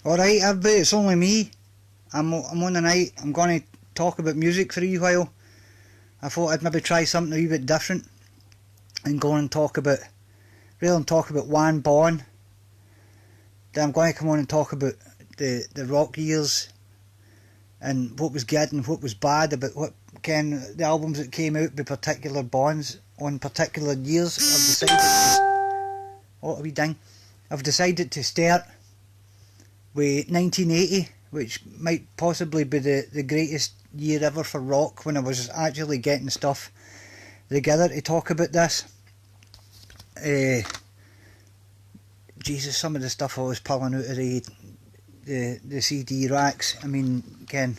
Alright, everybody, it's only me. I'm on the night. I'm going to talk about music for a wee while. I thought I'd maybe try something a wee bit different and go and talk about, rather than talk about one band, then I'm going to come on and talk about the rock years and what was good and what was bad about the albums that came out by particular bands on particular years. I've decided to start with 1980, which might possibly be the greatest year ever for rock, when I was actually getting stuff together to talk about this. Jesus, some of the stuff I was pulling out of the CD racks. I mean, Ken,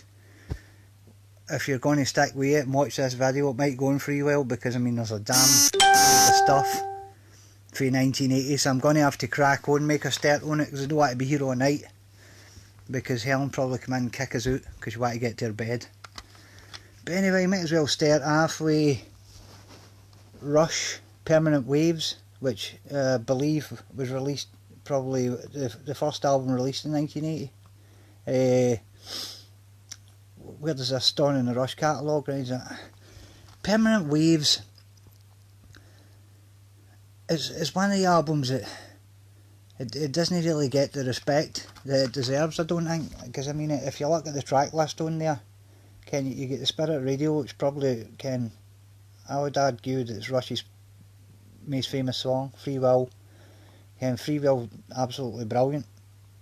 if you're going to stick with it and watch this video, it might go on for you well, because I mean there's a damn load of stuff for 1980, so I'm going to have to crack on, make a start on it, because I don't want to be here all night, because Helen probably come in and kick us out because you want to get to her bed. But anyway, might as well start off with Rush, Permanent Waves, which I believe was released, probably the first album released in 1980. Where does this stand in the Rush catalogue? Right? Permanent Waves is one of the albums that it doesn't really get the respect that it deserves, I don't think, because I mean, if you look at the track list on there, you get the Spirit Radio, which probably I would argue that it's Rush's most famous song. Free Will, Free Will, absolutely brilliant.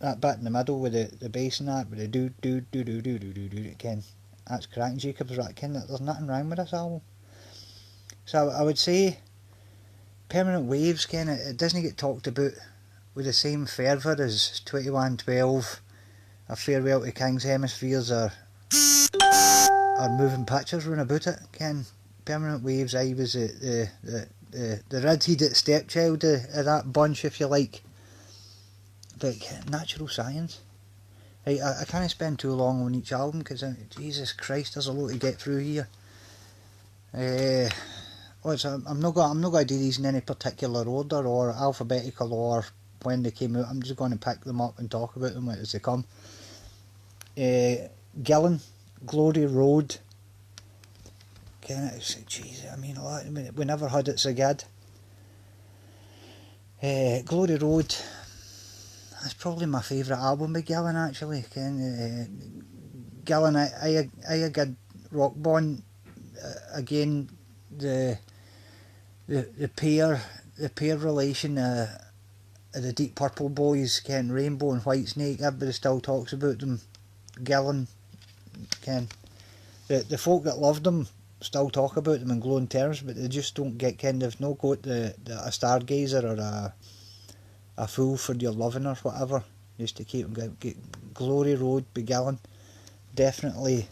That bit in the middle with the bass and that, with the do do do do do do do do, that's cracking. Jacob's right, there's nothing wrong with this album. So I would say Permanent Waves, it doesn't get talked about with the same fervour as 2112, A Farewell to King's Hemispheres, or Moving Pictures run about it. Permanent Waves, I was the red-headed stepchild of that bunch, if you like. But Natural Science, I can't spend too long on each album, because Jesus Christ, there's a lot to get through here. I'm not going to do these in any particular order or alphabetical or when they came out. I'm just going to pick them up and talk about them as they come. Gillan, Glory Road. Jeez, I mean, we never had it so good. Glory Road, that's probably my favourite album by Gillan, actually. Gillan, I a good rock band. Again, the pair relation of the Deep Purple boys, Rainbow and Whitesnake, everybody still talks about them. Gillan, the folk that loved them still talk about them in glowing terms, but they just don't get no got a stargazer or a fool for your loving or whatever, just to keep them get Glory Road by Gillan. Definitely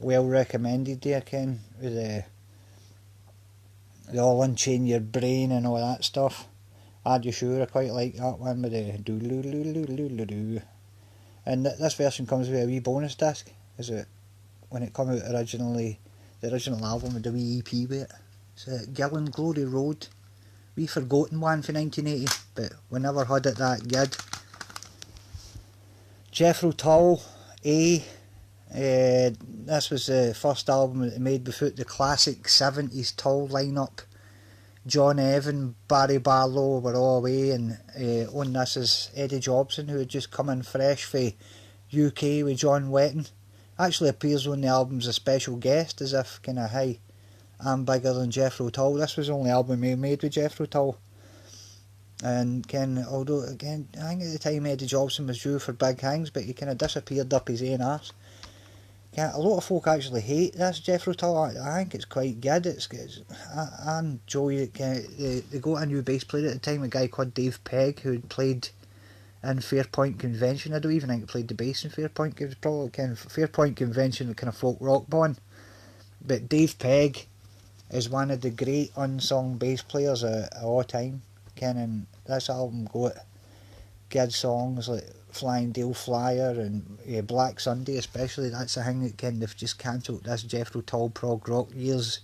well recommended there, with the All Unchain Your Brain and all that stuff. Are You Sure? I quite like that one with the do do do do do do do. And this version comes with a wee bonus disc. Is it when it came out originally? The original album with the wee EP with it. It's Gillan, Glory Road. Wee forgotten one for 1980, but we never had it that good. Jethro Tull, this was the first album that they made without the classic 70s Tull lineup. John Evan, Barry Barlow were all away, and on this is Eddie Jobson, who had just come in fresh for UK with John Wetton. Actually appears on the album as a special guest, as if hey, I'm bigger than Jethro Tull. This was the only album he made with Jethro Tull. And although again, I think at the time Eddie Jobson was due for big things, but he disappeared up his own arse. A lot of folk actually hate this Jethro Tull. I think it's quite good. I enjoy it. They got a new bass player at the time, a guy called Dave Pegg, who had played in Fairpoint Convention. I don't even think he played the bass in Fairpoint. It was probably Fairpoint Convention, folk rock band. But Dave Pegg is one of the great unsung bass players of all time. And this album got good songs like Flying Dale Flyer and Black Sunday, especially. That's the thing that they've just cancelled this Jethro Tull prog rock years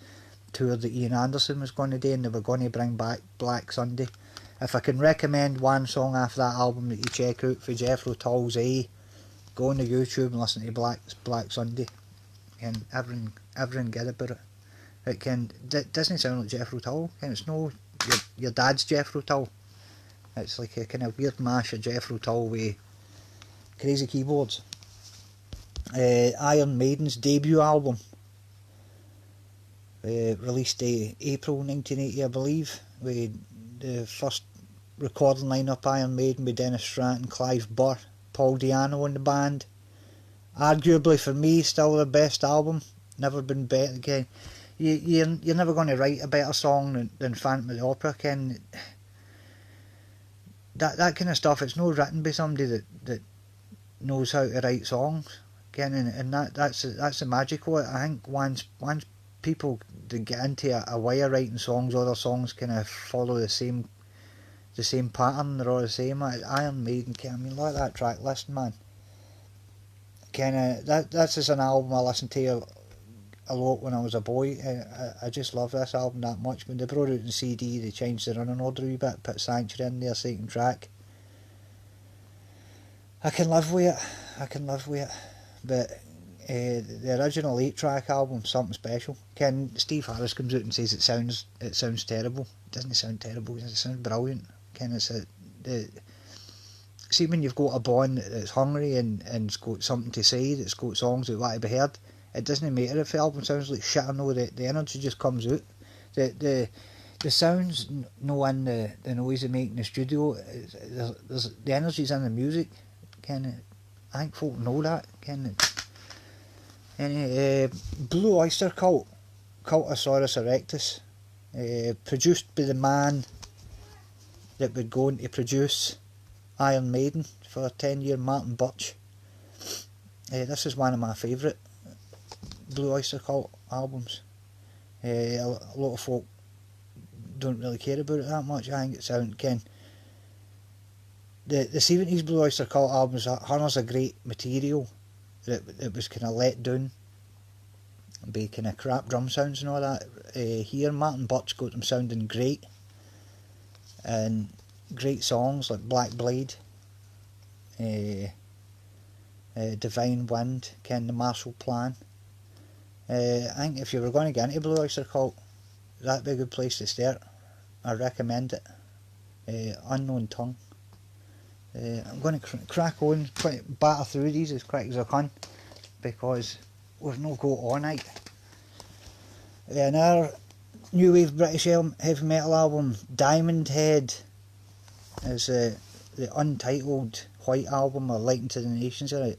tour that Ian Anderson was going to do, and they were going to bring back Black Sunday. if I can recommend one song off that album that you check out for Jethro Tull's A, go on to YouTube and listen to Black Sunday, and everyone get about it. It doesn't sound like Jethro Tull, and it's no your dad's Jethro Tull. It's like a kind of weird mash of Jethro Tull with crazy keyboards. Iron Maiden's debut album, released April 1980, I believe, with the first recording lineup Iron Maiden with Dennis Stratton, Clive Burr, Paul Di'Anno in the band. Arguably for me still the best album, never been better. Again, you're never going to write a better song than Phantom of the Opera. Ken, that kind of stuff, it's not written by somebody that knows how to write songs. Ken, and that's the magic of it. I think once people get into a way of writing songs, other songs kind of follow the same pattern. They're all the same. Iron Maiden, Ken, I mean, look at that track list, man. Ken, that's just an album I listened to a lot when I was a boy. I just love this album that much. When they brought it in CD, they changed the running order a wee bit, put Sanctuary in there, second track. I can live with it. But the original 8-track album, something special. Ken, Steve Harris comes out and says it sounds terrible. It doesn't sound terrible, it sounds brilliant. Ken, see when you've got a band that's hungry and it's got something to say, that's got songs that want to be heard, it doesn't matter if the album sounds like shit or no, the energy just comes out. The sounds no in the noise they make in the studio, there's the energy's in the music. Ken, I think folk know that. Ken, Blue Oyster Cult, Cultosaurus Erectus, produced by the man that would go on to produce Iron Maiden for a 10-year, Martin Birch. This is one of my favourite Blue Oyster Cult albums. A lot of folk don't really care about it that much. I think it sounds, Ken, the 70s Blue Oyster Cult albums, Hunter's a great material that was kind of let down by kind of crap drum sounds and all that. Here Martin Birch got them sounding great, and great songs like Black Blade, Divine Wind, Ken, the Marshall Plan. I think if you were going to get into Blue Oyster Cult, that'd be a good place to start. I recommend it. Unknown Tongue. I'm going to crack on, batter through these as quick as I can, because we've not got all night. Another new wave British heavy metal album, Diamond Head, is the untitled White album, or Light into the Nations. I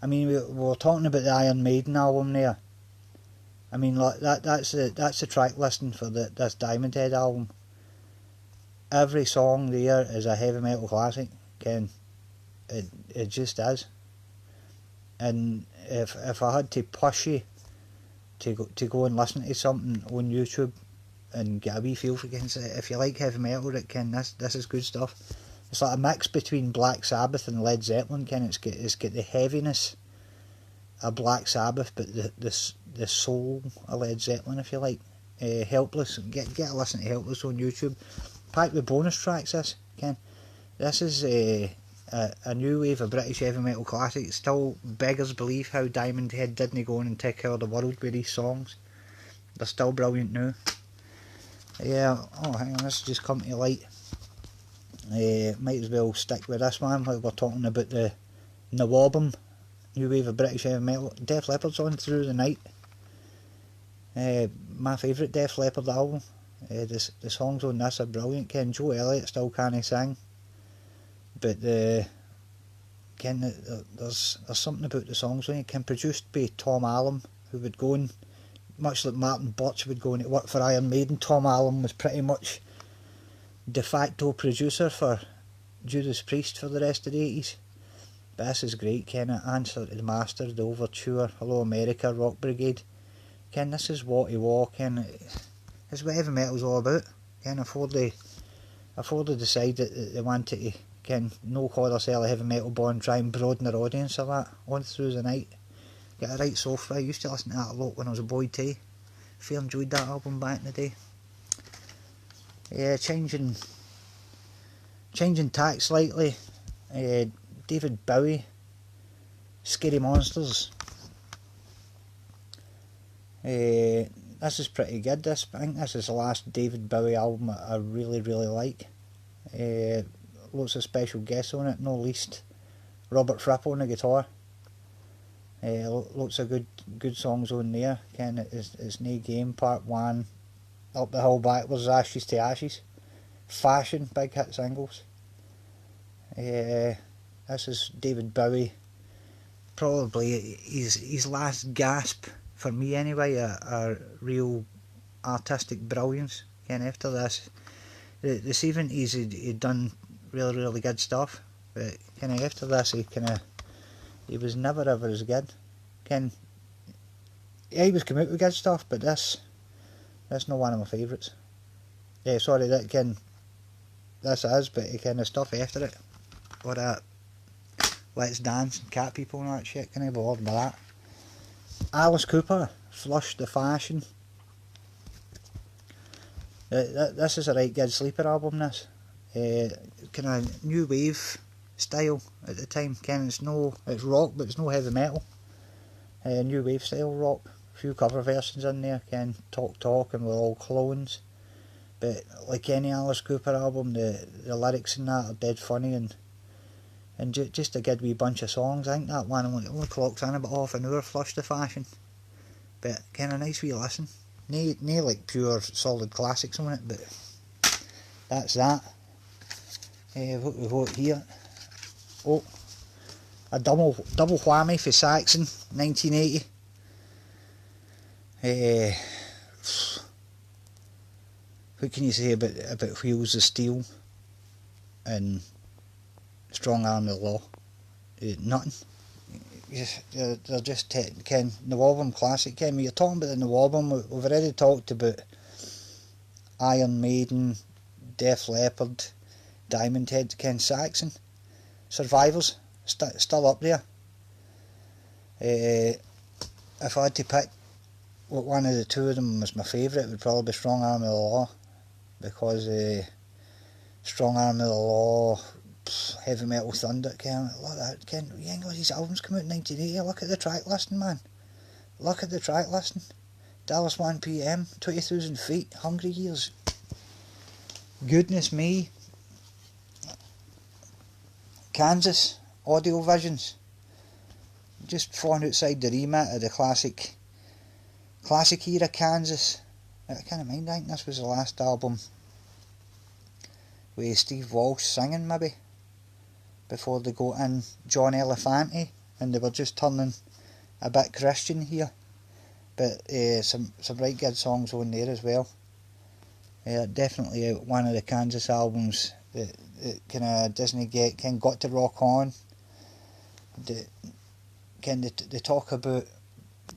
mean, we were talking about the Iron Maiden album there. I mean, like that's the track listing for this Diamond Head album. Every song there is a heavy metal classic, Ken. It just is. And if I had to push you to go and listen to something on YouTube and get a wee feel for it, if you like heavy metal, Ken, this is good stuff. It's like a mix between Black Sabbath and Led Zeppelin, Ken. It's got the heaviness of Black Sabbath, but the soul of Led Zeppelin, if you like. Helpless, get a listen to Helpless on YouTube. Packed with bonus tracks, this, Ken. This is a new wave of British heavy metal classic. It still beggars belief how Diamond Head didn't go on and take over the world with these songs. They're still brilliant now. Yeah, hang on, this has just come to light. Might as well stick with this one, like we're talking about the Nawabum, new wave of British heavy metal. Def Leppard's on Through the Night. My favourite Def Leppard album. The songs on this are brilliant, Ken. Joe Elliott still can't sing, but Ken, there's something about the songs when you can, produced by Tom Allen, who would go on, much like Martin Birch would go on to work for Iron Maiden. Tom Allen was pretty much de facto producer for Judas Priest for the rest of the 80s. But this is great, Ken. Answer to the Master, The Overture, Hello America, Rock Brigade. Ken, this is what he war, Ken. It's what heavy metal's all about. Ken, before they decide that they wanted to, Ken, no call themselves a heavy metal band, try and broaden their audience of that, On Through the Night. Get a right sofa. I used to listen to that a lot when I was a boy too. Fair enjoyed that album back in the day. Yeah, changing changing tack slightly, David Bowie, Scary Monsters. This is pretty good, this. I think this is the last David Bowie album I really, really like. Lots of special guests on it, no least Robert Fripp on the guitar. Lots of good songs on there. Ken, it's No Game, Part 1, Up the Hill Backwards, Ashes to Ashes, Fashion, big hit singles. This is David Bowie, probably his last gasp, for me anyway, a real artistic brilliance. Ken, after this, the 70s he'd done really, really good stuff, but kind of after this he was never ever as good. Ken, yeah, he was coming out with good stuff, but that's not one of my favourites. Yeah, sorry, that Ken, this is, but the kind of stuff after it, or that Let's Dance and Cat People and that shit, can't be bothered by that. Alice Cooper, Flush the Fashion. This is a right good sleeper album, this. Kind of new wave style at the time. Ken, it's rock, but it's no heavy metal. New wave style rock. A few cover versions in there. Ken, Talk and We're All Clones. But like any Alice Cooper album, the lyrics in that are dead funny and just a good wee bunch of songs. I think that one only clocks in about half an hour, Flush the Fashion. But kind of nice wee listen. No like pure solid classics on it, but that's that. What we got here? Oh, a double whammy for Saxon, 1980. What can you say about Wheels of Steel and Strong Arm of the Law? Nothing. They're just Ken, the album classic. Ken, when you're talking about the album, we've already talked about Iron Maiden, Def Leppard, Diamond Head. Ken, Saxon, Survivors, still up there. If I had to pick what one of the two of them was my favourite, it would probably be Strong Arm of the Law, because Strong Arm of the Law, Heavy Metal Thunder, Ken, look at that, Ken, you ain't got these albums come out in 1980, look at the track listing, man. Look at the track listing. Dallas 1pm, 20,000 Feet, Hungry Years. Goodness me. Kansas, Audio Visions. Just falling outside the remit of the classic era Kansas. I can't mind, I think this was the last album with Steve Walsh singing, maybe, before they got in John Elefante and they were just turning a bit Christian here. But some right good songs on there as well. Definitely one of the Kansas albums that kind of Disney got to rock on. They talk about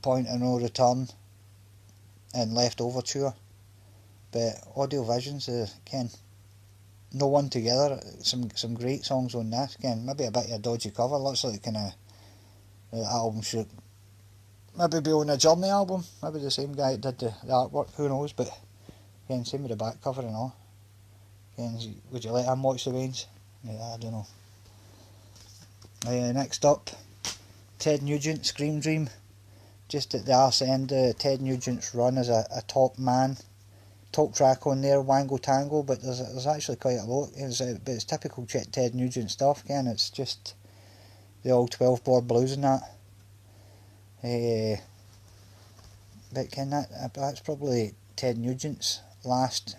Point of No Return and Left Overture, but Audio Visions, No One Together, some great songs on that. Again, maybe a bit of a dodgy cover. Looks like kind of the album should maybe be on a Journey album. Maybe the same guy that did the artwork. Who knows? But again, same with the back cover and all. Again, would you let him watch the Veins? Yeah, I don't know. Next up, Ted Nugent, Scream Dream. Just at the arse end of Ted Nugent's run as a top man. Top track on there, Wango Tango, but there's actually quite a lot. But it's typical Ted Nugent stuff. Again, it's just the old 12-bar blues and that. But Ken, that's probably Ted Nugent's last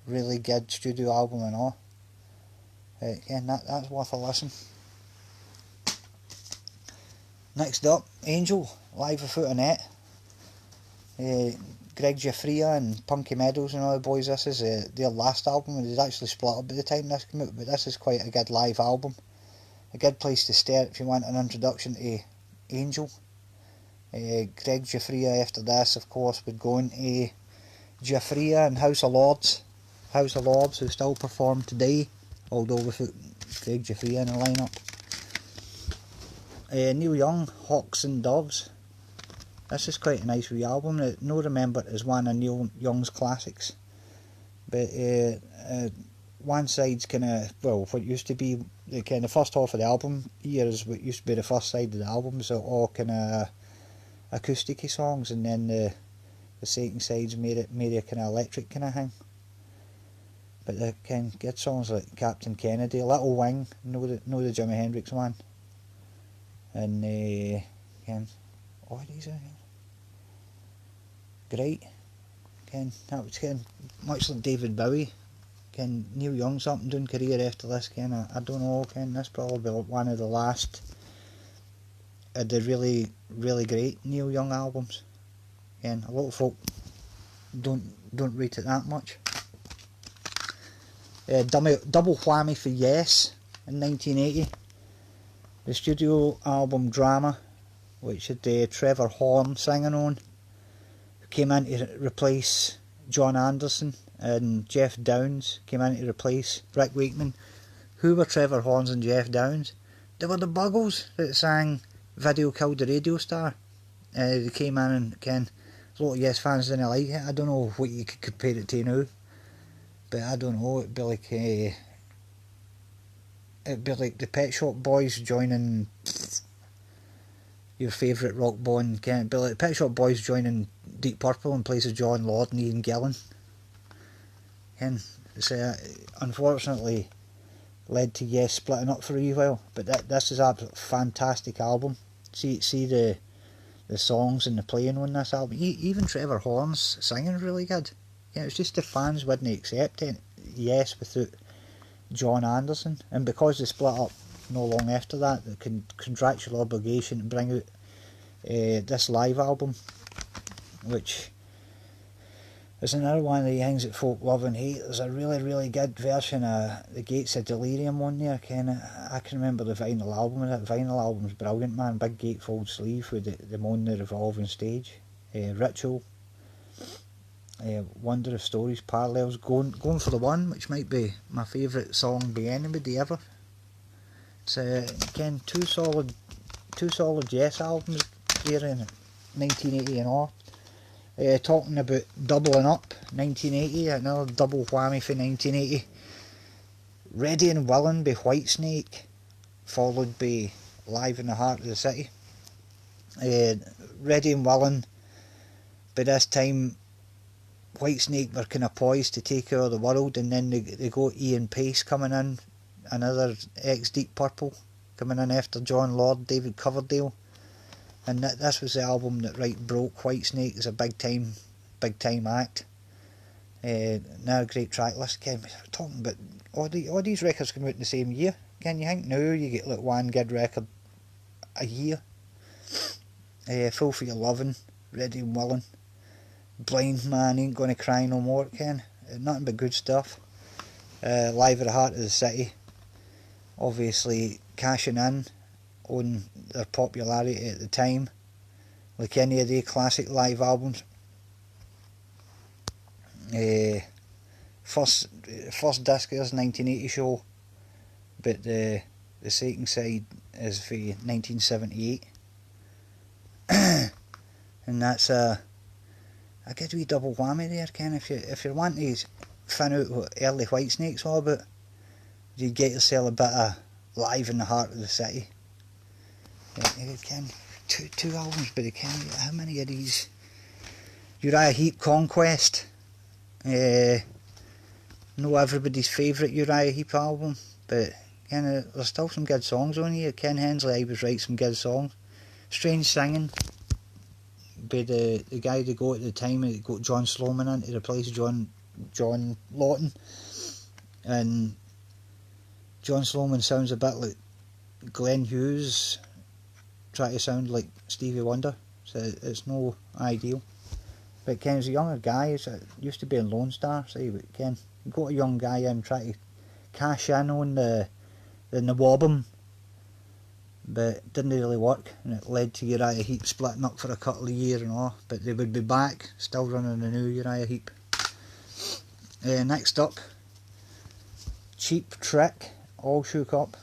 really good studio album and all. Again, that's worth a listen. Next up, Angel, Live Without a Net. Greg Giuffria and Punky Meadows and all the boys, this is their last album, and they'd actually split up at the time this came out, but this is quite a good live album. A good place to start if you want an introduction to Angel. Greg Giuffria after this, of course, would go into Giuffria and House of Lords, who still perform today, although without Greg Giuffria in the lineup. Neil Young, Hawks and Doves. This is quite a nice wee album. No remember it as one of Neil Young's classics, but one side's kind of, well, what used to be the kind of first half of the album here is what used to be the first side of the album, so all kind of acoustic-y songs, and then the second side's made a kind of electric kind of thing. But they can get songs like Captain Kennedy, Little Wing, know the Jimi Hendrix one, and again, all these are great. Again, that was kind of much like David Bowie. Again, Neil Young's up and doing career after this. Again, I don't know. Again, this probably one of the last of the really, really great Neil Young albums. Again, a lot of folk don't rate it that much. Double whammy for Yes in 1980. The studio album Drama, which had Trevor Horn singing on, came in to replace John Anderson, and Jeff Downes came in to replace Rick Wakeman. Who were Trevor Horns and Jeff Downes? They were the Buggles that sang Video Killed the Radio Star. They came in, and again, a lot of Yes fans didn't like it. I don't know what you could compare it to now, but I don't know, it'd be like the Pet Shop Boys joining your favourite rock band. It'd be like the Pet Shop Boys joining Deep Purple in place of John Lord and Ian Gillan. And it's unfortunately led to Yes splitting up for a wee while, but this is a fantastic album. See the songs and the playing on this album. Even Trevor Horn's singing really good. Yeah, it's just the fans wouldn't accept it. Yes, without John Anderson, and because they split up no long after that, the contractual obligation to bring out this live album, which is another one of the things that folk love and hate. There's a really, really good version of The Gates of Delirium on there. I can remember the vinyl album, and that vinyl album's brilliant, man. Big gatefold sleeve with them on the revolving stage. Ritual, Wonder of Stories, Parallels, Going for the One, which might be my favourite song by anybody ever. It's again two solid Yes albums here in 1980 and all. Talking about doubling up, 1980, another double whammy for 1980. Ready and Willing by Whitesnake, followed by Live in the Heart of the City. Ready and Willing, by this time Whitesnake were kind of poised to take over the world, and then they got Ian Paice coming in, another ex-Deep Purple, coming in after John Lord, David Coverdale. And this was the album that broke Whitesnake as a big time act. Now a great track list. Again, we're talking about all these records come out in the same year. Again, you think now you get like one good record a year. Fool for Your Lovin', Ready and Willing, Blind Man, Ain't Gonna Cry No More. Again, nothing but good stuff. Live at the Heart of the City, obviously cashing in on their popularity at the time, like any of the classic live albums. First disc is 1980 Show, but the second side is for 1978, and that's a good wee double whammy there, Ken. If you're wanting to find out what early Whitesnake's all about, you get yourself a bit of Live in the Heart of the City. Ken, two albums, but Ken, how many of these? Uriah Heep, Conquest. No everybody's favourite Uriah Heep album, but Ken, there's still some good songs on here. Ken Hensley, I was write some good songs. Strange Singing by the guy they got at the time, they got John Sloman in to replace John Lawton, and John Sloman sounds a bit like Glenn Hughes try to sound like Stevie Wonder, so it's no ideal. But Ken's a younger guy, so used to be in Lone Star, so but Ken got a young guy in, try to cash in on the Nawabum, but didn't really work, and it led to Uriah Heep splitting up for a couple of years and all, but they would be back, still running the new Uriah Heep. Next up, Cheap Trick, All Shook Up.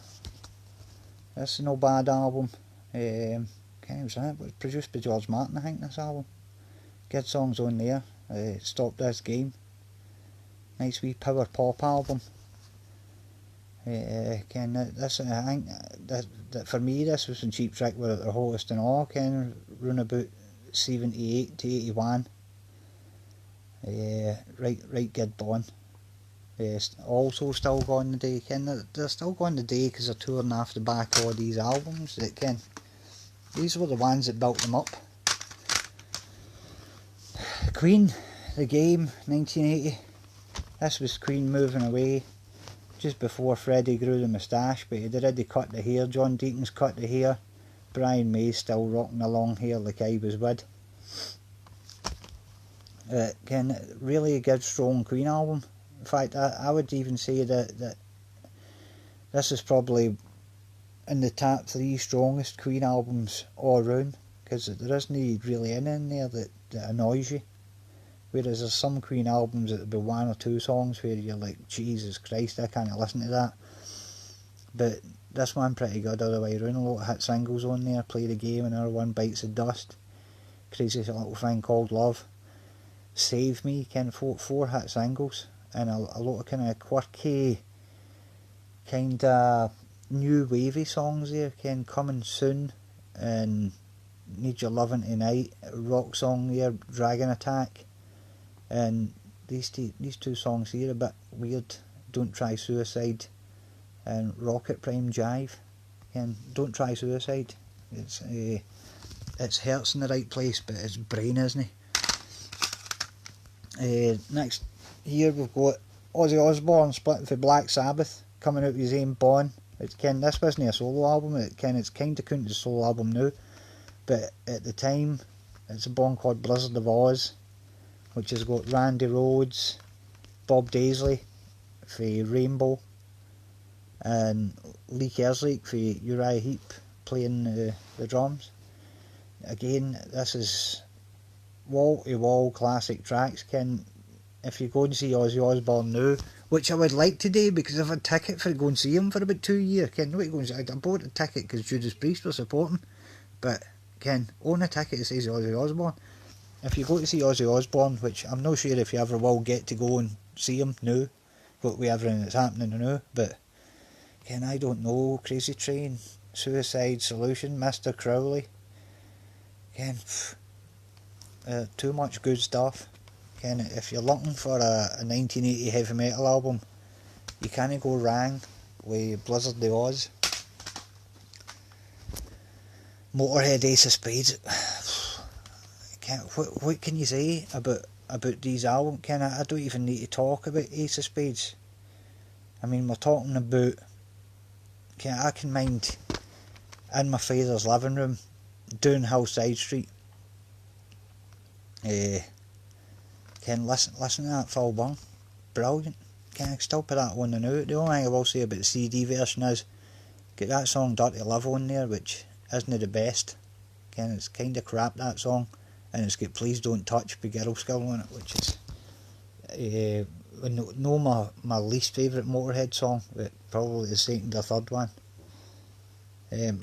This is no bad album. It was produced by George Martin, I think, this album. Good songs on there. Stop This Game. Nice wee power pop album. Ken, this, I think that for me this was when Cheap Trick were at their hottest and all, Ken, run about 78 to 81. Right good bond. Also still going today, Ken. They're still going today because they're touring off the back of all these albums. That Ken, these were the ones that built them up. Queen, The Game, 1980. This was Queen moving away just before Freddie grew the moustache, but he'd already cut the hair. John Deacon's cut the hair. Brian May's still rocking the long hair like I was with. Ken, really a good strong Queen album. In fact, I would even say that this is probably in the top 3 strongest Queen albums all round, because there isn't really any in there that annoys you. Whereas there's some Queen albums that there'll be 1 or 2 songs where you're like, Jesus Christ, I can't listen to that. But this one pretty good all the way around. A lot of hit singles on there. Play the Game, Another One Bites the Dust, Crazy Little Thing Called Love, Save Me, Ken, 4 hit singles, and a lot of kind of quirky, kind of new wavy songs there, Ken, Coming Soon, and Need Your Lovin' Tonight, rock song there, Dragon Attack. And these two songs here a bit weird. Don't Try Suicide and Rocket Prime Jive. And Don't Try Suicide. It's heart's in the right place, but its brain isn't. Next here we've got Ozzy Osbourne splitting for Black Sabbath, coming out with his own bond. This wasn't a solo album. It's kind of counted as a solo album now, but at the time it's a band called Blizzard of Oz, which has got Randy Rhoads, Bob Daisley for Rainbow, and Lee Kerslake for Uriah Heep playing the drums. Again, this is wall-to-wall classic tracks, Ken. If you go and see Ozzy Osbourne now, which I would like to do because I've had a ticket for go and see him for about 2 years, Ken. I bought a ticket because Judas Priest was supporting, but Ken, own a ticket that says Ozzy Osbourne. If you go to see Ozzy Osbourne, which I'm not sure if you ever will get to go and see him now, with everything that's happening now, but Ken, I don't know, Crazy Train, Suicide Solution, Mr. Crowley, Ken, too much good stuff. Ken, if you're looking for a 1980 heavy metal album, you can't go wrong with Blizzard of Oz. Motorhead, Ace of Spades. What can you say about these albums? Ken, I don't even need to talk about Ace of Spades. I mean, we're talking about, Ken, I can mind in my father's living room down Hillside Street. Ken, listen to that Phil Byrne, brilliant. Ken, I can still put that on the now. The only thing I will say about the CD version is get that song Dirty Love on there, which isn't the best. Ken, it's kind of crap, that song, and it's got Please Don't Touch by Girl Skull on it, which is my least favourite Motorhead song, but probably the second or third one.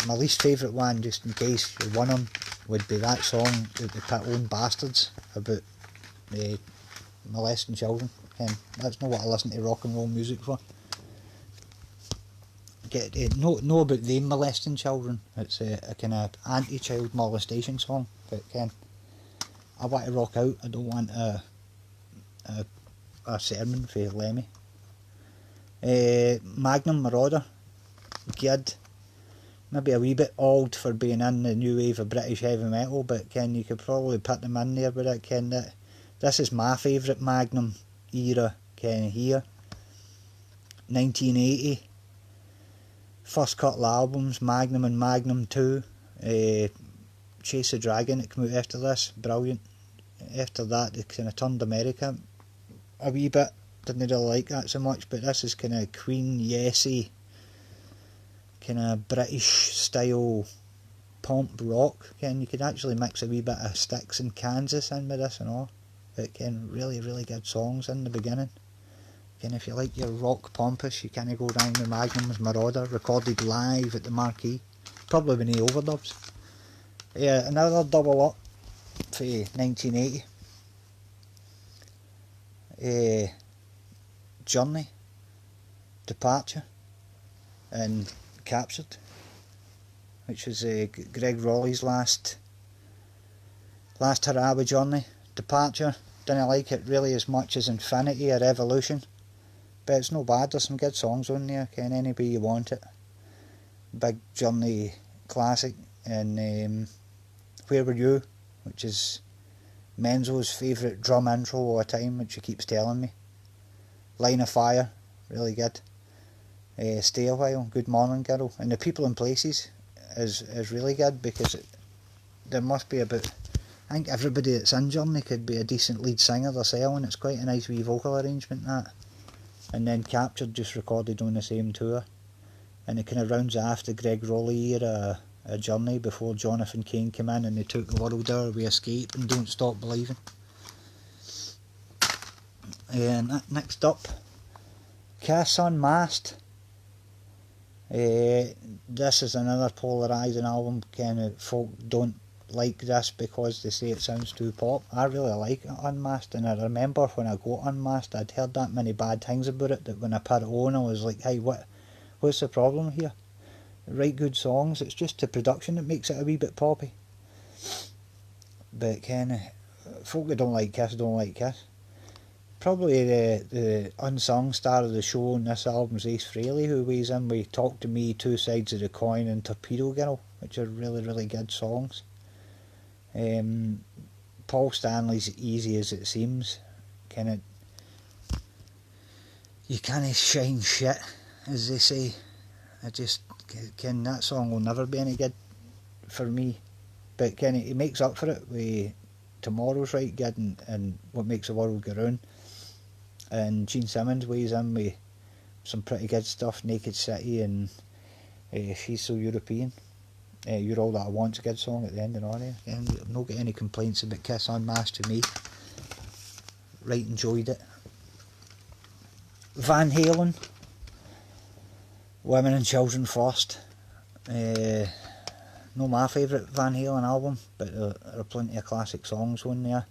My least favourite one, just in case you're wondering, would be that song that they put on Bastards about molesting children. That's not what I listen to rock and roll music for. Know about them molesting children. It's a kind of anti-child molestation song. But I want to rock out. I don't want a sermon for Lemmy. Magnum Marauder, good. Maybe a wee bit old for being in the new wave of British heavy metal, but you could probably put them in there with it. This is my favourite Magnum era, here. 1980. First couple of albums, Magnum and Magnum 2. Chase the Dragon, that came out after this, brilliant. After that, they kind of turned America a wee bit. Didn't really like that so much, but this is kind of Queen, Yesy, kind of British style pomp rock. You could actually mix a wee bit of Styx and Kansas in with this and all. But really, really good songs in the beginning. If you like your rock pompous, you can't go wrong with Magnum's Marauder, recorded live at the Marquee. Probably with any overdubs. Yeah, another double up for 1980. Journey, Departure. and Captured, which was Greg Rowley's last hurrah with Journey. Departure, didn't like it really as much as Infinity or Evolution, but it's no bad. There's some good songs on there, any way you want it. Big Journey classic, and Where Were You, which is Menzo's favourite drum intro all the time, which he keeps telling me. Line of Fire, really good. Stay a While, Good Morning Girl, and The People and Places is really good, because there must be about, I think everybody that's in Journey could be a decent lead singer themselves, and it's quite a nice wee vocal arrangement, that. And then Captured just recorded on the same tour, and it kind of rounds after Greg Rowley era a Journey before Jonathan Cain came in and they took the world there with Escape and Don't Stop Believing. And next up, Kiss Unmasked. This is another polarising album. Kind of folk don't like this because they say it sounds too pop. I really like it, Unmasked, and I remember when I got Unmasked I'd heard that many bad things about it that when I put it on I was like, hey, what's the problem here? Write good songs, it's just the production that makes it a wee bit poppy. But folk that don't like Kiss don't like Kiss. Probably the unsung star of the show on this album is Ace Frehley, who weighs in with Talk to Me, Two Sides of the Coin and Torpedo Girl, which are really, really good songs. Paul Stanley's Easy As It Seems. You can't shine shit, as they say. That song will never be any good for me, but he makes up for it with Tomorrow's right good and What Makes the World Go Round. And Gene Simmons weighs in with some pretty good stuff, Naked City and She's So European. You're All That I Want's a good song at the end and on there. I've not got any complaints about Kiss Unmasked to me. Right, enjoyed it. Van Halen, Women and Children First. Not my favourite Van Halen album, but there are plenty of classic songs on there.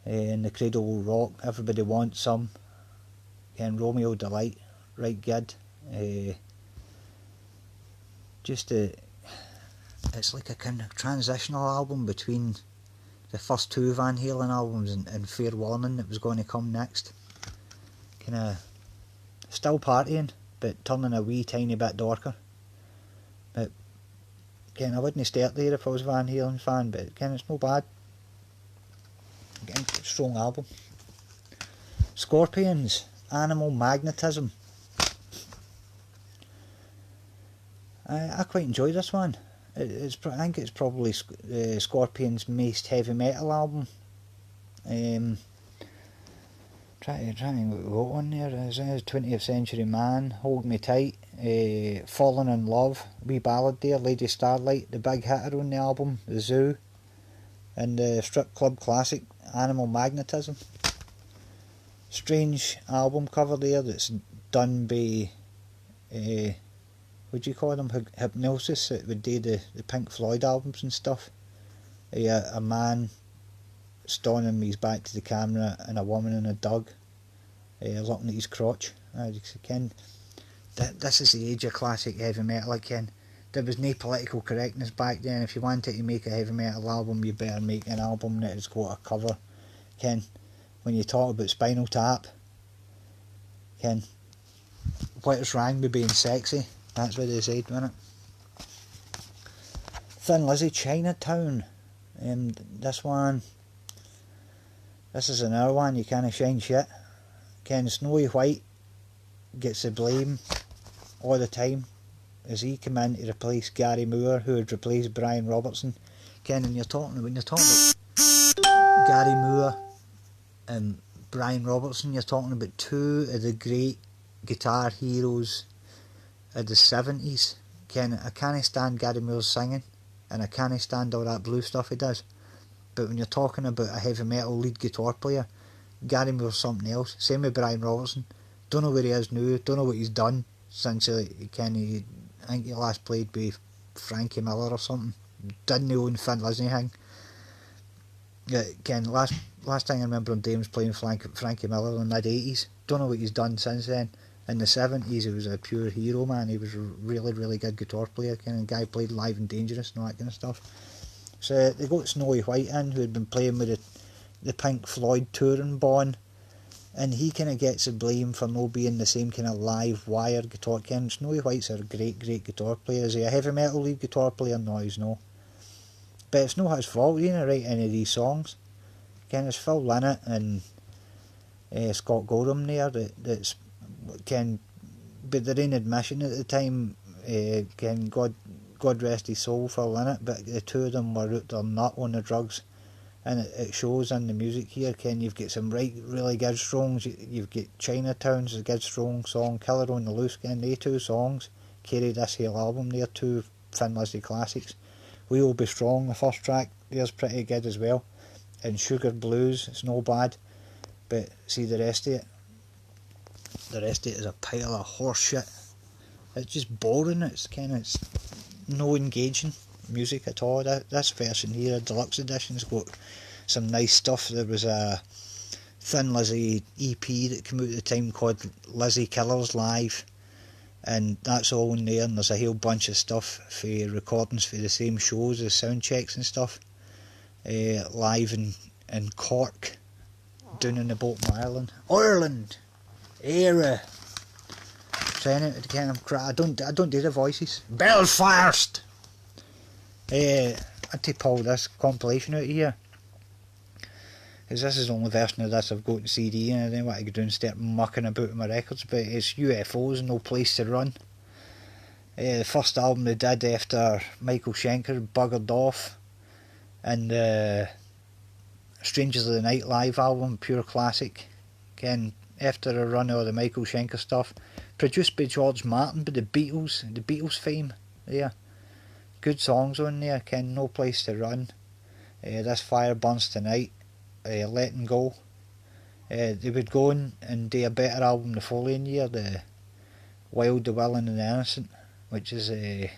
And The Cradle Will Rock, Everybody Wants Some. And Romeo Delight, right good. It's like a kind of transitional album between the first two Van Halen albums and Fair Warning that was going to come next. Still partying, but turning a wee tiny bit darker. But I wouldn't start there if I was a Van Halen fan, but it's no bad. Strong album. Scorpions, Animal Magnetism. I quite enjoy this one. I think it's probably Scorpions' most heavy metal album. Trying to go on there. Is 20th Century Man, Hold Me Tight, Fallen in Love, Wee Ballad there, Lady Starlight, the big hitter on the album, The Zoo, and the Strip Club classic, Animal Magnetism. Strange album cover there that's done by, what do you call them, Hypnosis, that would do the Pink Floyd albums and stuff. A man standing with his back to the camera and a woman and a dog looking at his crotch. This is the age of classic heavy metal. There was no political correctness back then. If you wanted to make a heavy metal album, you better make an album that has got a cover. When you talk about Spinal Tap, what is wrong with being sexy? That's what they said, wasn't it? Thin Lizzy, Chinatown. This is another one, you can't shine shit. Snowy White gets the blame all the time as he came in to replace Gary Moore, who had replaced Brian Robertson. When you're talking about Gary Moore and Brian Robertson, you're talking about two of the great guitar heroes of the 70s. I can't stand Gary Moore's singing, and I can't stand all that blue stuff he does. But when you're talking about a heavy metal lead guitar player, Gary Moore's something else. Same with Brian Robertson. Don't know where he is now, don't know what he's done since I think he last played with Frankie Miller or something. Didn't own Thin Lizzy thing. Last thing I remember him doing was playing Frankie Miller in the mid-80s. Don't know what he's done since then. In the 70s he was a pure hero, man. He was a really, really good guitar player, kind of guy, played Live and Dangerous and all that kind of stuff. So they got Snowy White in, who had been playing with the Pink Floyd touring band, and he kind of gets the blame for not being the same kind of live wire guitar. Ken, Snowy White's a great guitar player. Is he a heavy metal lead guitar player? No, he's no. But it's not his fault. He didn't write any of these songs. Ken, it's Phil Lynott and Scott Gorham there that's Ken, but their own admission at the time. Ken, God rest his soul, Phil Lynott, but the two of them were out their nut on the drugs, and it shows in the music here. Ken, you've got some really good songs. You've got Chinatown's a good strong song, Killer on the Loose. Ken, they two songs carry this whole album. They're two Thin Lizzy classics. We Will Be Strong, the first track, there's pretty good as well, and Sugar Blues, it's no bad. But see the rest of it is a pile of horse shit. It's just boring. It's no engaging music at all. This version here, deluxe edition's got some nice stuff. There was a Thin Lizzy EP that came out at the time called Lizzy Killers Live, and that's all in there, and there's a whole bunch of stuff for recordings for the same shows, the sound checks and stuff, live in Cork, down in the bottom of Ireland era. Trying it again, I don't do the voices. Belfast. I take Paul this compilation out here, because this is the only version of this I've got in CD, and I didn't want to go down and start mucking about with my records, but it's UFOs, No Place to Run. The first album they did after Michael Schenker buggered off, and Strangers of the Night live album, pure classic. Again, after a run of the Michael Schenker stuff, produced by George Martin, but the Beatles fame there. Good songs on there, Ken, No Place to Run, This Fire Burns Tonight, Letting Go. They would go on and do a better album the following year, the Wild, the Willing and the Innocent, which is I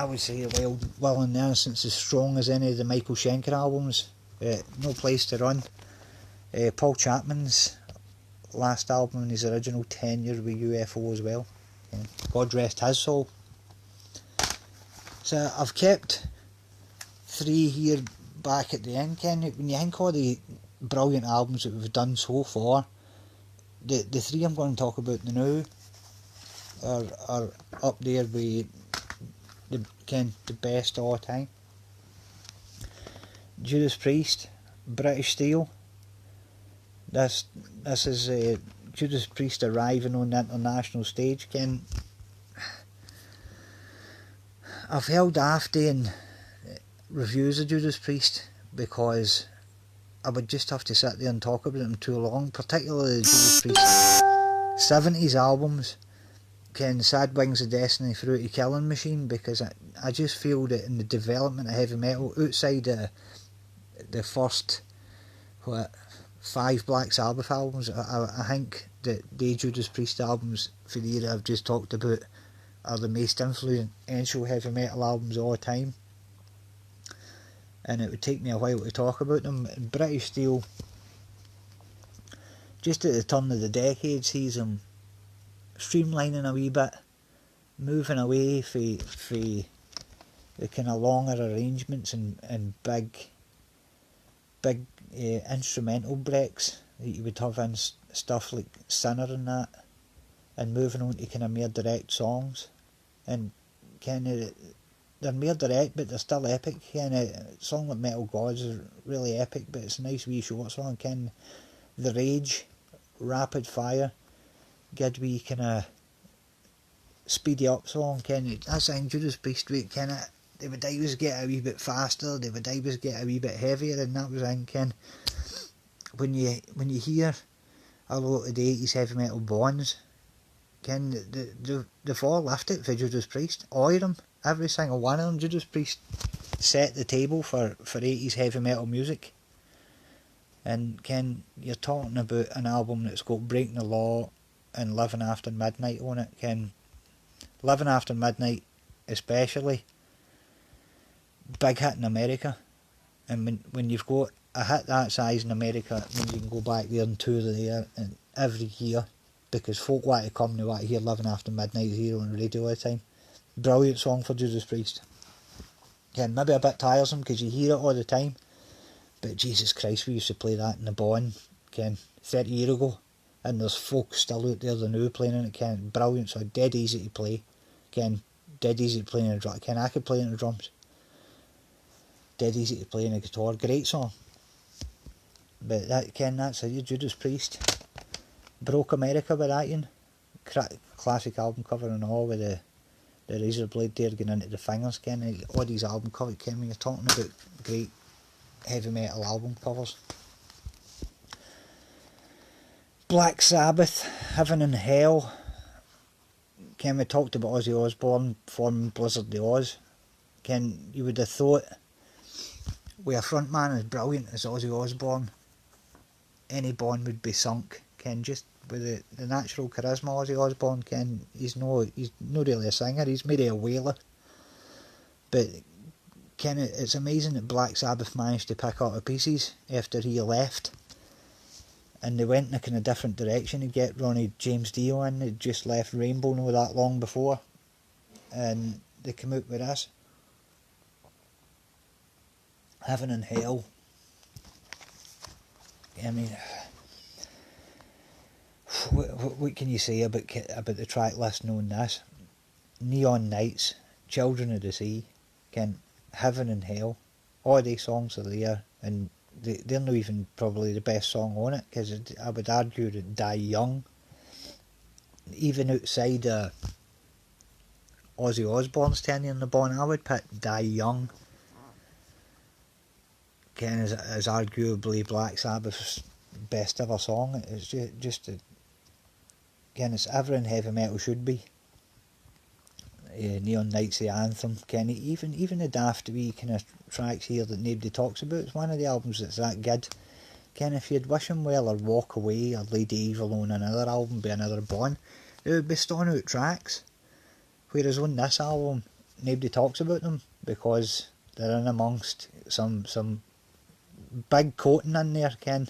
would say the Wild, Willing and the Innocent's as strong as any of the Michael Schenker albums. No Place to Run. Paul Chapman's last album in his original tenure with UFO as well. God rest his soul. So I've kept 3 here back at the end, Ken. When you think all the brilliant albums that we've done so far, the 3 I'm going to talk about now are up there with the best of all time. Judas Priest, British Steel. This is Judas Priest arriving on the international stage. Ken, I've held off doing reviews of Judas Priest because I would just have to sit there and talk about them too long, particularly the Judas Priest 70s albums. Ken, Sad Wings of Destiny, Fruity Killing Machine, because I just feel that in the development of heavy metal, outside the first 5 Black Sabbath albums, I think that the Judas Priest albums for the era I've just talked about are the most influential heavy metal albums of all time, and it would take me a while to talk about them. British Steel, just at the turn of the decade, sees them streamlining a wee bit, moving away from the kind of longer arrangements and big instrumental breaks that you would have in stuff like Sinner and that, and moving on to kind of more direct songs. And kind of they're more direct, but they're still epic. Kind of a song like Metal Gods is really epic, but it's a nice wee short song. Kind The Rage, Rapid Fire, good wee kind of speedy up song. Kind that's in Judas Priest. Kind of they would always get a wee bit faster. They would always get a wee bit heavier, and that was in kind. When you hear a lot of the 80s heavy metal bands, Ken, they've all left it for Judas Priest. All of them, every single one of them. Judas Priest set the table for 80s heavy metal music. And Ken, you're talking about an album that's got Breaking the Law and Living After Midnight on it. Ken, Living After Midnight especially, big hit in America. And when you've got a hit that size in America, it means you can go back there and tour there and every year because folk want to come, they want to hear Living After Midnight Hero on the radio all the time. Brilliant song for Judas Priest. Ken, maybe a bit tiresome because you hear it all the time, but Jesus Christ, we used to play that in the Bon, Ken, 30 years ago, and there's folk still out there the new playing it, Ken. Brilliant song, dead easy to play, Ken. Dead easy to play on the drum. Ken, I could play on the drums. Dead easy to play on the guitar. Great song. But that, Ken, that's it. Judas Priest. Broke America with that, Ian. Classic album cover and all, with the razor blade there going into the fingers, Ken. All these album covers, Ken, when you're talking about great heavy metal album covers. Black Sabbath, Heaven and Hell. Ken, we talked about Ozzy Osbourne forming Blizzard the Oz. Ken, you would have thought, with a frontman as brilliant as Ozzy Osbourne, any Bon would be sunk. Ken, just with the natural charisma of Ozzy Osbourne, Ken, he's no really a singer, he's maybe a wailer. But Ken, it's amazing that Black Sabbath managed to pick up the pieces after he left. And they went in a kind of different direction to get Ronnie James Dio in. They'd just left Rainbow not that long before, and they came out with this. Heaven and Hell. I mean, what can you say about the track list knowing this? Neon Nights, Children of the Sea, Heaven and Hell. All these songs are there, and they're not even probably the best song on it, because I would argue that Die Young, even outside Ozzy Osbourne's tenure in the Bon, I would put Die Young, Ken, as arguably Black Sabbath's best ever song. It's just Ken, it's everything heavy metal should be. Neon Nights, the anthem, Ken, even the daft wee kind of tracks here that nobody talks about. It's one of the albums that's that good. Ken, if you'd Wish 'Em Well or Walk Away or Lady Evil on another album by another Bon, they would be stone out tracks. Whereas on this album, nobody talks about them because they're in amongst some big coating in there, Ken.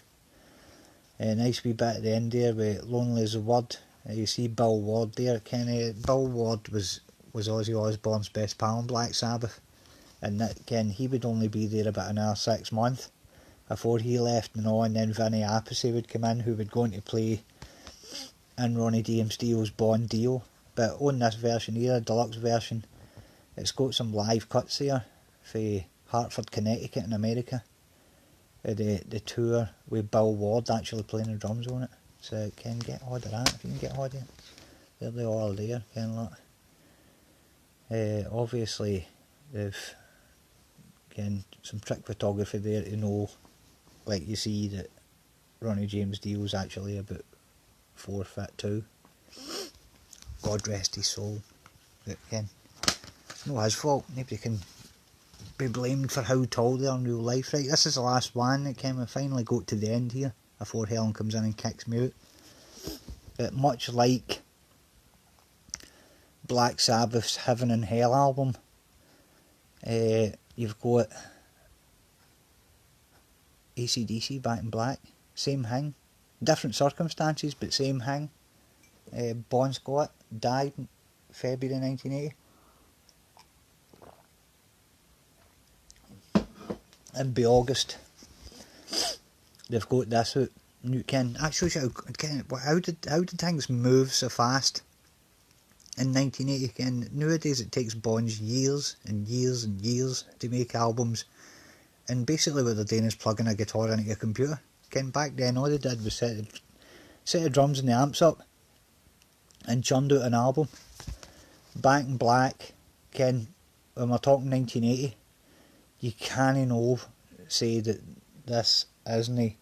A nice wee bit at the end there with Lonely as a Word. You see Bill Ward there, Ken. Bill Ward was Ozzy Osbourne's best pal in Black Sabbath, and that, Ken, he would only be there about another 6 months before he left and all, and then Vinny Appice would come in, who would go on to play in Ronnie James Dio's Bon Dio. But on this version here, deluxe version, it's got some live cuts there for Hartford, Connecticut in America. The tour with Bill Ward actually playing the drums on it. So Ken, get hold of that if you can get hold of it. There they all are there, Ken, look. Obviously they've some trick photography there to know, like you see that Ronnie James Dio's actually about 4 foot 2. God rest his soul. But Ken, it's not his fault. Nobody can be blamed for how tall they are in real life. Right, this is the last one that we finally got to the end here before Helen comes in and kicks me out. But much like Black Sabbath's Heaven and Hell album, you've got AC/DC, Back in Black, same thing, different circumstances but same thing. Bon Scott died in February 1980, and by August they've got this out. You can actually how did things move so fast in 1980? And nowadays it takes Bonds years and years and years to make albums, and basically what they're doing is plugging a guitar into your computer. Ken, back then all they did was set the drums and the amps up and churned out an album. Back in Black, Ken, when we're talking 1980, you can't say that this isn't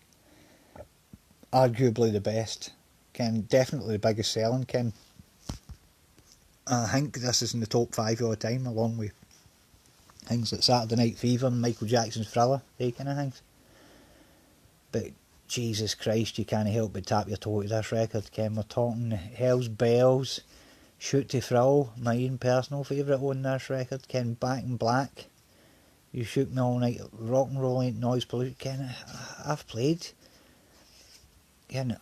arguably the best. Ken, definitely the biggest selling. Ken, I think this is in the top 5 all the time, along with things like Saturday Night Fever and Michael Jackson's Thriller, they kind of things. But Jesus Christ, you can't help but tap your toe to this record, Ken. We're talking Hell's Bells, Shoot to Thrill, my own personal favourite on this record, Ken. Back in Black, You Shook Me All Night, Rock and Roll Ain't Noise Pollution. Ken, I've played, Ken,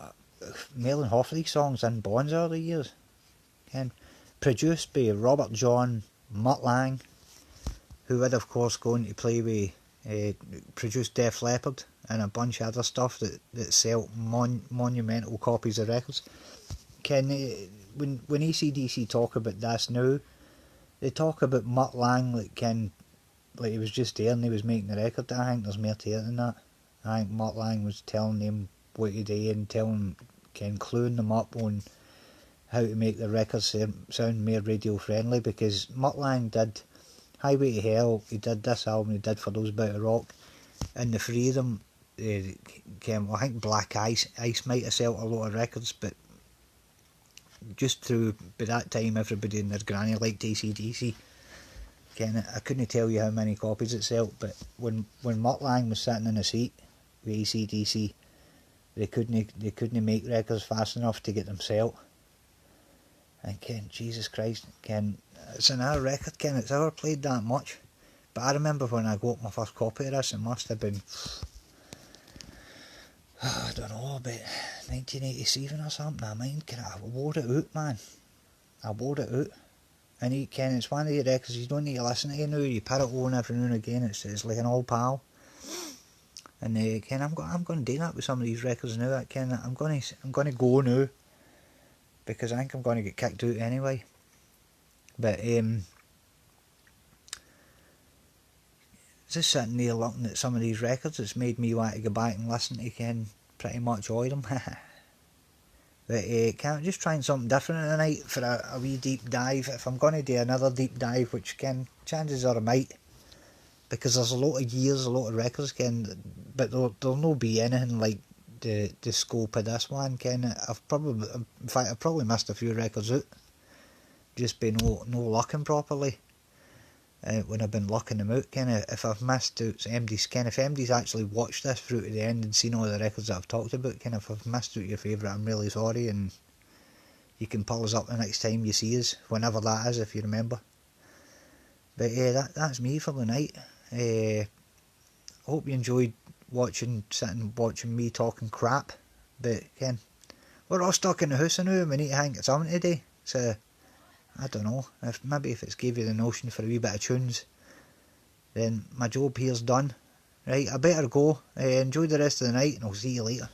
Marlon Hoffley songs in Bonds early years. Ken, produced by Robert John Mutt Lange, who would of course go on to play with, produced Def Leppard and a bunch of other stuff that sell monumental copies of records. Ken, when AC/DC talk about this now, they talk about Mutt Lange like he was just there and he was making the record. I think there's more to it than that. I think Mutt Lange was telling them what to do and cluing them up on how to make the records sound more radio friendly, because Mutt Lange did Highway to Hell, he did this album, he did For Those About to Rock, and the three of them, I think Black Ice might have sold a lot of records, but just through, by that time everybody and their granny liked AC/DC. I couldn't tell you how many copies it sold, but when Mutt Lange was sitting in a seat with AC/DC, they couldn't make records fast enough to get them sold. And Jesus Christ, it's another record, it's ever played that much. But I remember when I got my first copy of this, it must have been, I don't know, about 1987 or something. I wore it out, man. I wore it out. And it's one of the records you don't need to listen to now. You put it on every now and again. It's like an old pal. And I'm going to do that with some of these records now. I'm going to go now, because I think I'm going to get kicked out anyway. But just sitting there looking at some of these records, it's made me want to go back and listen to pretty much all of them. But just trying something different tonight for a wee deep dive. If I'm going to do another deep dive, which chances are I might, because there's a lot of years, a lot of records, but there'll no be anything like the scope of this one. I've probably missed a few records out, just been no looking properly. When I've been looking them out, if I've missed out if MD's actually watched this through to the end and seen all the records that I've talked about, if I've missed out your favourite, I'm really sorry, and you can pull us up the next time you see us, whenever that is, if you remember. But that's me for the night. Hope you enjoyed watching me talking crap. But we're all stuck in the house now, and we need to think of something today. So I don't know, if it's gave you the notion for a wee bit of tunes, then my job here's done. Right, I better go. Enjoy the rest of the night, and I'll see you later.